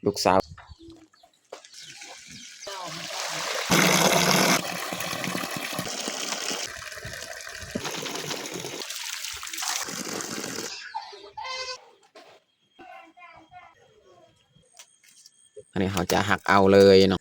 ลูกสาวอันนี้เขาจะหักเอาเลยเนาะ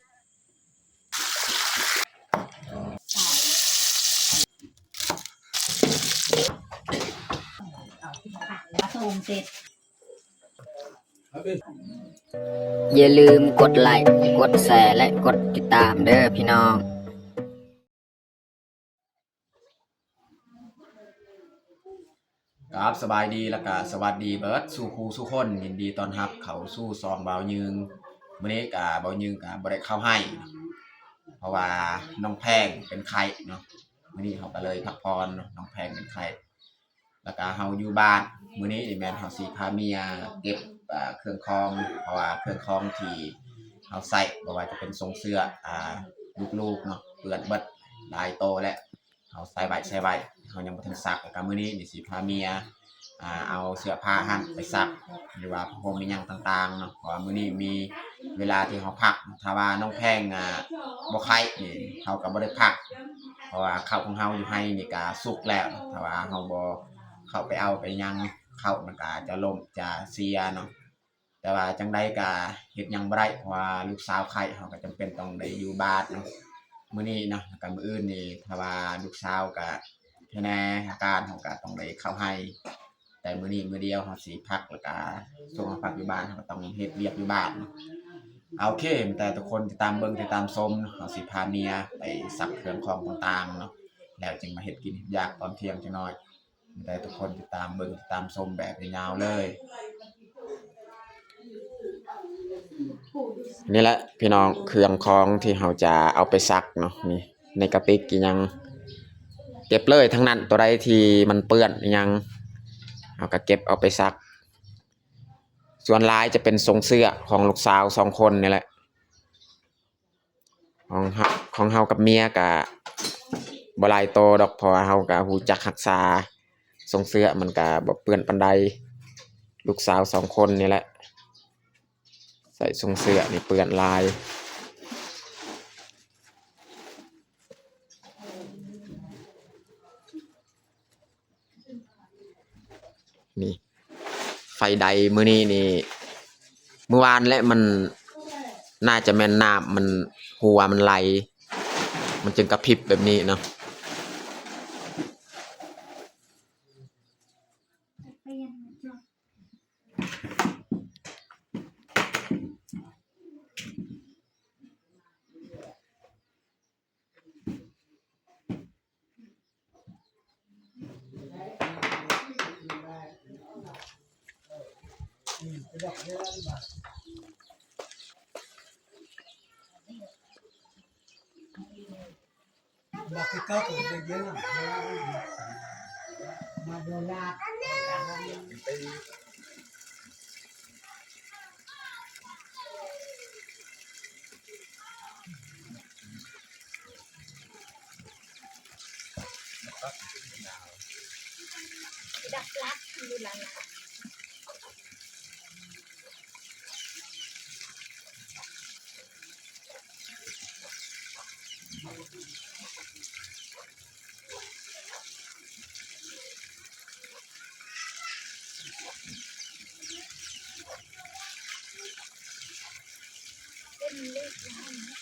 อย่าลืมกดไลค์กดแชร์และกดติดตามเด้อพี่น้องครับสบายดีแล้วก็สวัสดีเบิร์ดสู่ครูสู่คนยินดีต้อนรับเขาสู่ซองเบายืงมื้อนี้ก็เบายืงก็บ่ได้เข้าให้เพราะว่าน้องแพงเป็นไข้เนาะมื้อนี้เขาก็เลยพักผ่อนน้องแพงเป็นไข้แล้วก็เฮาอยู่บ้านมื้อนี้แม่นเฮาสิพาเมียเก็บเครื่องคองเพราะว่าเครื่องคองที่เฮาใส่บ่ว่าจะเป็นทรงเสื้อลูกๆเนาะเปื้อนเบิดหลายโตแล้วเฮาใส่ไว้เขายังบ่ทันซักแล้วก็มื้อนี้นี่สิพาเมียเอาเสื้อผ้าหั่นไปซักหรือว่าผ้าห่มมีหยังต่างๆเนาะเพราะว่ามื้อนี้มีเวลาที่เขาพักถ้าว่าน้องแพงบ่ไข้นี่เขาก็บ่ได้พักเพราะว่าข้าวของเฮาอยู่ให้นี่ก็สุกแล้วถ้าว่าเฮาบ่เข้าไปเอาไปยังข้าวมันก็จะล่มจะเสียเนาะแต่ว่าจังได๋ก็เฮ็ดหยังบ่ได้เพราะว่าลูกสาวไข้เฮาก็จำเป็นต้องได้อยู่บ้านเนาะมื้อนี้เนาะแล้วก็มื้ออื่นนี่ถ้าว่าลูกสาวก็แค่แน่อาการของการต้องได้เข้าให้แต่มื้อนี้มื้อเดียวเราสิพักแล้วก็ส่งมาพักอยู่บ้านเราก็ต้องเฮ็ดเวียกอยู่บ้านโอเคแต่ทุกคนติดตามเบิ่งติดตามชมเราสิพาเมียไปซักเครื่องของต่างๆเนาะแล้วจึงมาเฮ็ดกินอยากตอนเที่ยงจังน้อยแต่ทุกคนติดตามเบิ่งติดตามชมแบบยาวๆเลยนี่แหละพี่น้องเครื่องของที่เราจะเอาไปซักเนาะนี่ในกระติกกี่ยังเก็บเลยทั้งนั้นตัวใดที่มันเปื้อนยังเอาก็เก็บเอาไปซักส่วนลายจะเป็นทรงเสื้อของลูกสาว2 คนนี่แหละของเฮากับเมียกะบ่หลายโตดอกเพราะว่าเฮาก็ฮู้จักรักษาทรงเสื้อมันก็บ่เปื้อนปานใดลูกสาว2 คนนี่แหละใส่ทรงเสื้อนี่เปื้อนลายนี่ไฟใดมื้อนี้นี่เมื่อวานและมันน่าจะแม่นน้ำมันหัวมันไหลมันจึงกระพริบแบบนี้เนาะดักลักอยู่หลังเป็นเล็กน้อย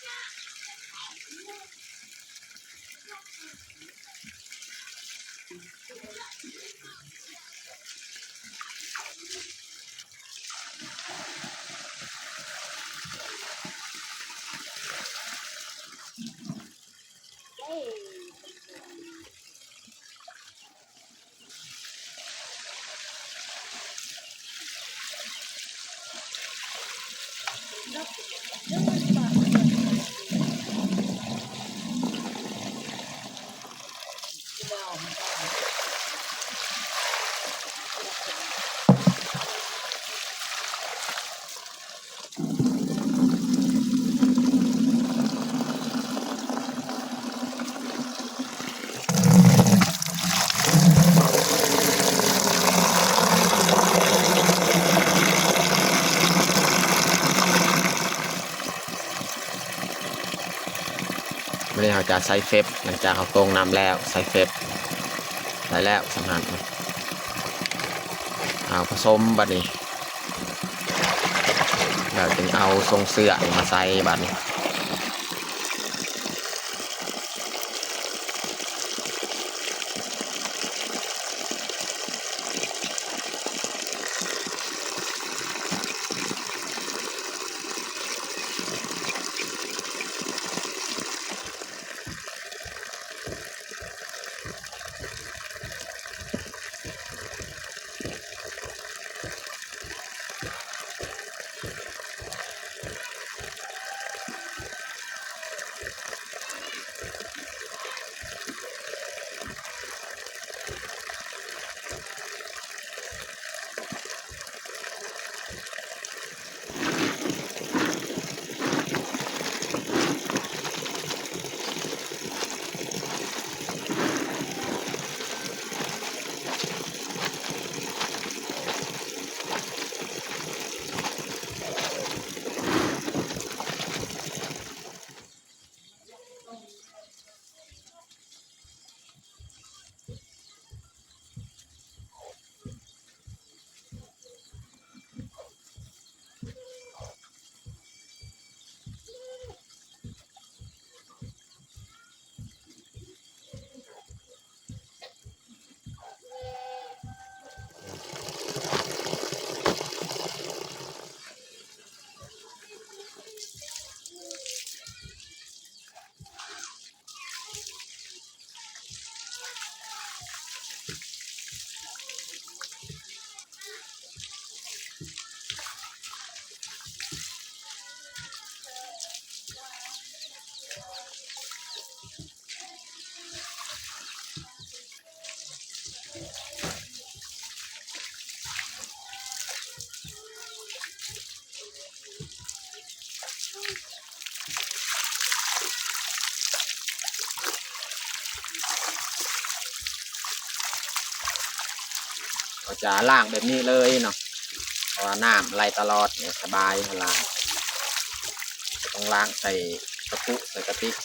นี้เขาจะใส่เฟบหลังจากเขาตรงน้ำแล้วใส่เฟบใส่แล้วสำคัญเอาผสมบัดนี้เดี๋ยวจึงเอาทรงเสื้อมาใส่บัดนี้ก็จะล้างแบบนี้เลยเนาะเพราะว่าน้ำไหลตลอดเนี่ยสบายเวลาต้องล้างใส่กระปุกใส่กระติก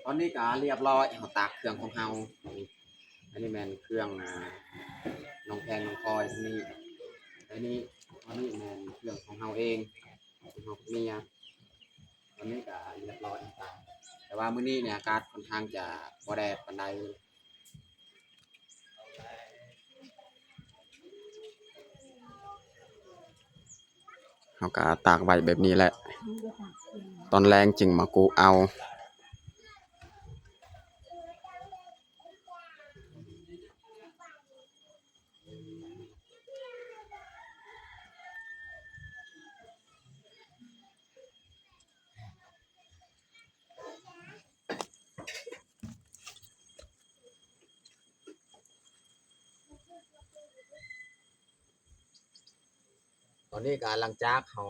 ตอนนี้ก็เรียบร้อยเขาตากเครื่องของเฮาอันนี้แมนเครื่องน้องแพงน้องพลอยนี่อันนี้แมนเครื่องของเฮาเองของเฮาเมียตอนนี้ก็เรียบร้อยต่างแต่ว่ามื้อนี้เนี่ยอากาศค่อนข้างจะบ่แดดปานใดเฮาก็ตากไว้แบบนี้แหละตอนแรงจึงมากูเอา ตอนนี้ก็หลังจากเขา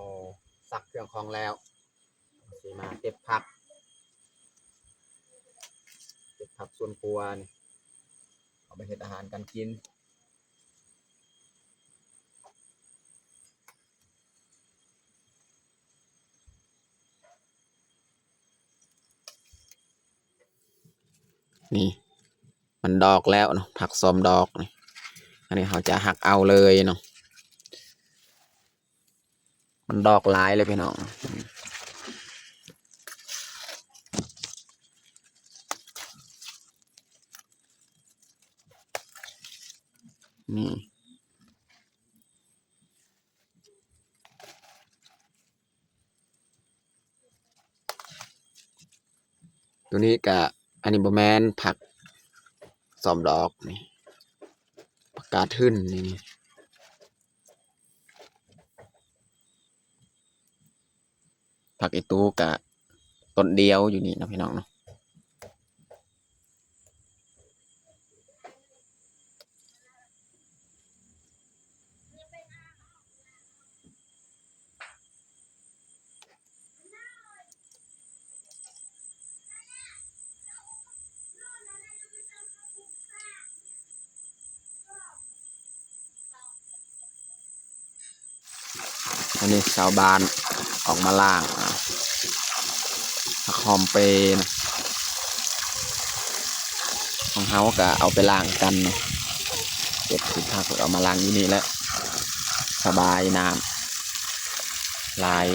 ซักเครื่องของแล้วสิมาเก็บผักสวนครัวนี่เอาไปเฮ็ดอาหารกันกินนี่มันดอกแล้วเนาะผักซ้อมดอกนี่อันนี้เขาจะหักเอาเลยเนาะมันดอกหลายเลยพี่น้องนี่ตัวนี้กะอันนี้บ่แม่นผักซ้อมดอกนี่ผักกาดทึ่นนี่ผักอีตูกะต้นเดียวอยู่นี่นะพี่น้องเนาะอันนี้ชาวบ้านออกมาล่างผักหอมเปรย์นะของเฮาก็เอาไปล้างกันเนาะเก็บสิผักเอามาล้างอยู่นี่แหละสบายน้ำลาย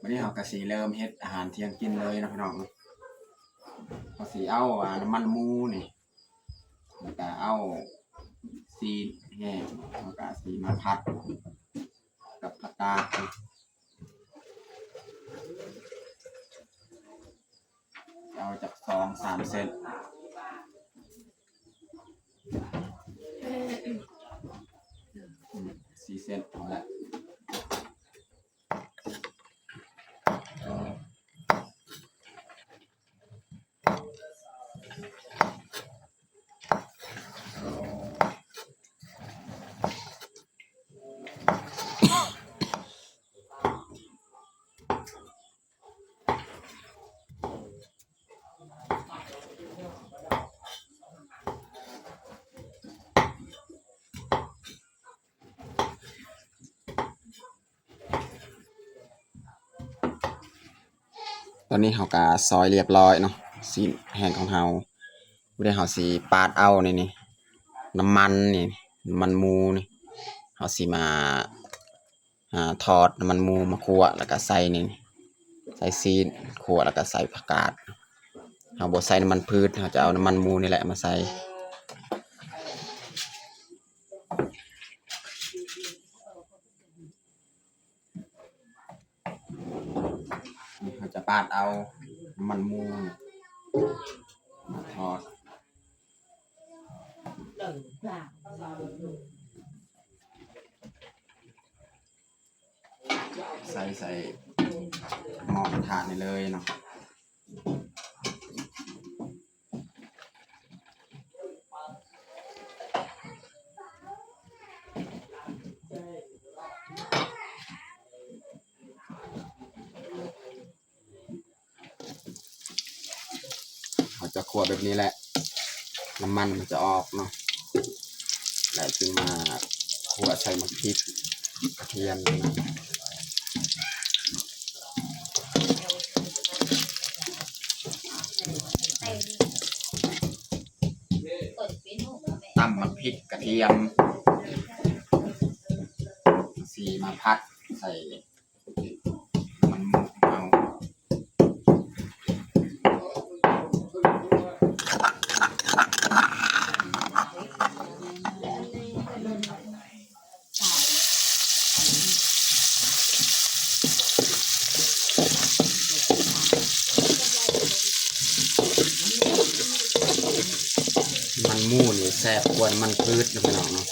วันนี้เราก็สีเริ่มเฮ็ดอาหารเที่ยงกินเลยนะพี่น้องเขาสีเอาน้ำมันหมูนี่แล้วก็เอาซีดแห้งแล้วก็สีมาผัดกับผักกาดเอาจาก2-3 เซน4 เซนพอแล้วตอนนี้เขาก็ซอยเรียบร้อยเนาะสีแห้งของเขาไม่ได้เขาสีปาดเอานี่น้ำมันนี่น้ำมันหมูนี่เขาสีมาทอดน้ำมันหมูมาคั่วแล้วก็ใส่นี่ใส่ซีนคั่วแล้วก็ใส่ผักกาดเขาบดใส่น้ำมันพืชเขาจะเอาน้ำมันหมูนี่แหละมาใส่เขาจะปาดเอาน้ำมันหมูมาทอดใส่หม้อกระทะนี่เลยเนาะเขาจะคั่วแบบนี้แหละน้ำมันมันจะออกเนาะแล้วจึงมาคั่วใส่มะพริกกระเทียมตำมะพริกกระเทียมสีมาพัดใส่มันหมูเอา แซ่บกวนมันพืชนะพี่น้องเนาะ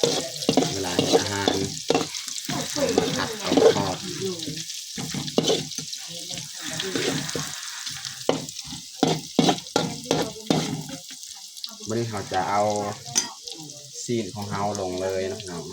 เวลาเฮ็ดอาหารมาผัดกับทอดวันนี้เราจะเอาซีนของเราลงเลยนะพี่น้อง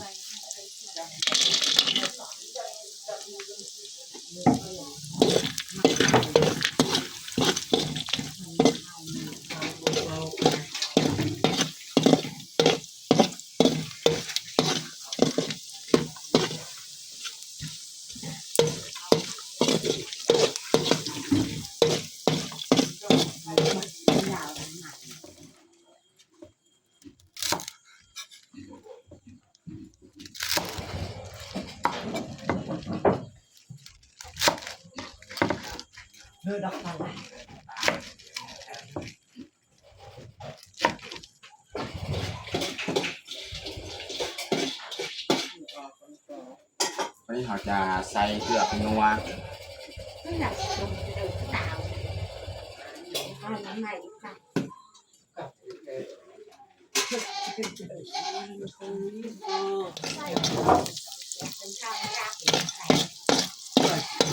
วันนี้เราจะใส่เกลือเป็นนัว ไม่อยากลงเดินดาวเอาน้ำใหม่ค่ะใส่เป็นข้าวยากใส่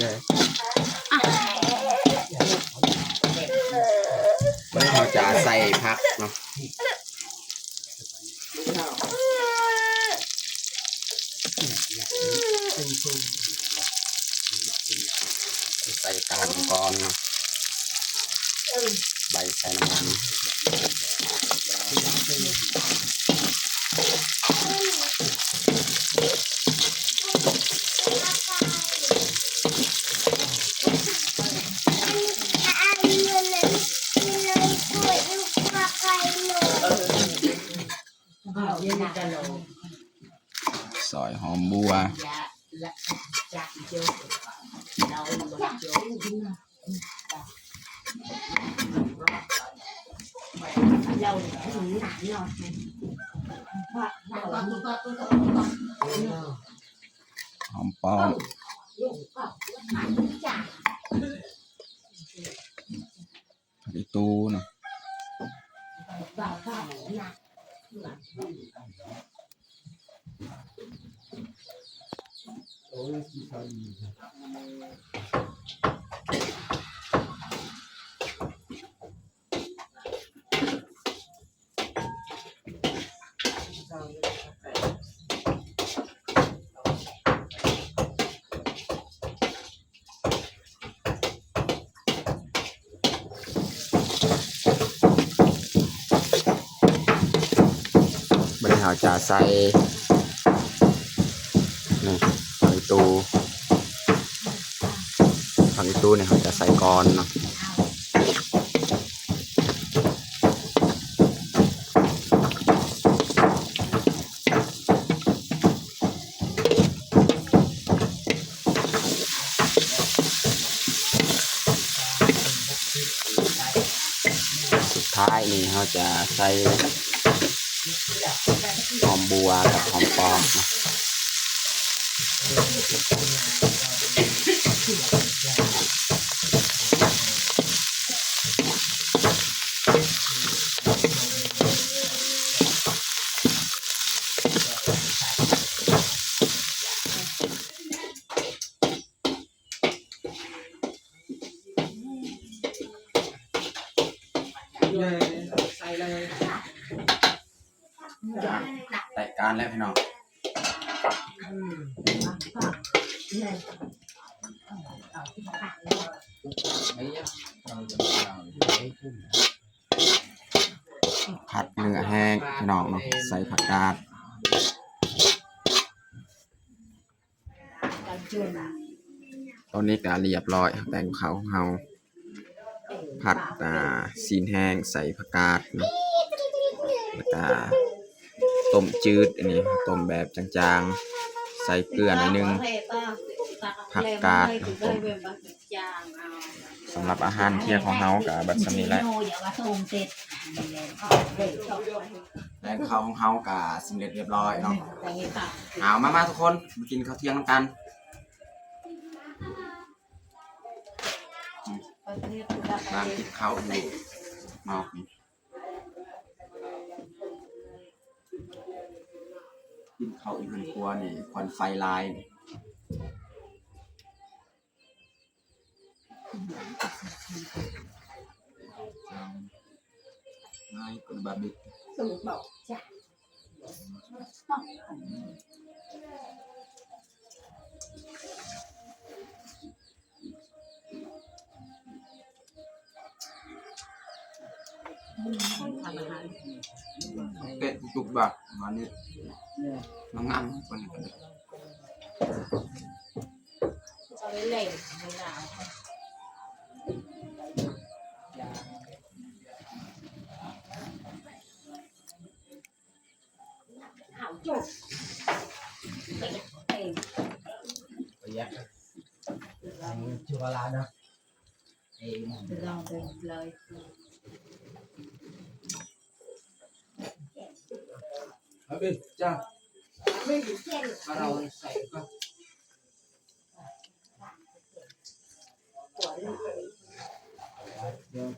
เลยวันนี้เราจะใส่ผักเนาะใส่กระดูกก่อนเนาะใบใส่น้ำมันซอยหอมบัวหอมปอมผักอีตูเนาะบริหารจะใส่นี่ผักอีตูเนี่ยเขาจะใส่ก่อนเนาะสุดท้ายนี่เขาจะใส่หอมบัวกับหอมปอมเนาะแต่การแล้วพี่น้องผัดเนื้อแห้งพี่น้องเนาะใส่ผักกาดตอนนี้ก็เรียบร้อยแต่งเขาของเราผัดซีนแห้งใส่ผักกาดเนาะแล้วก็ต้มจืดอันนี้ต้มแบบจางๆใส่เกลือหน่อยนึงผักกาดต้มสำหรับอาหารเที่ยงของเรากับบัดสมีแหละแรงข้าวของเรากับสำเร็จเรียบร้อยเนาะเอามาทุกคนมากินข้าวเที่ยงกันร้านกินข้าวอยู่นอกนี่ เข้าอีกเป็นครัวนี่ควันไฟลายนี่ง่ายคนบาบิก สูตรบอกจ้ะ ทำอาหาร เตะตุกบักมานี่งามคนนี้ จะไม่เล่นไม่หนาวหาวจุกเอง ไปยักจุฬานะเอง ลองไปเลย เอาไปจ้า ไม่ถึงเช่น เราใส่ก็ หัวเลย เดี๋ยว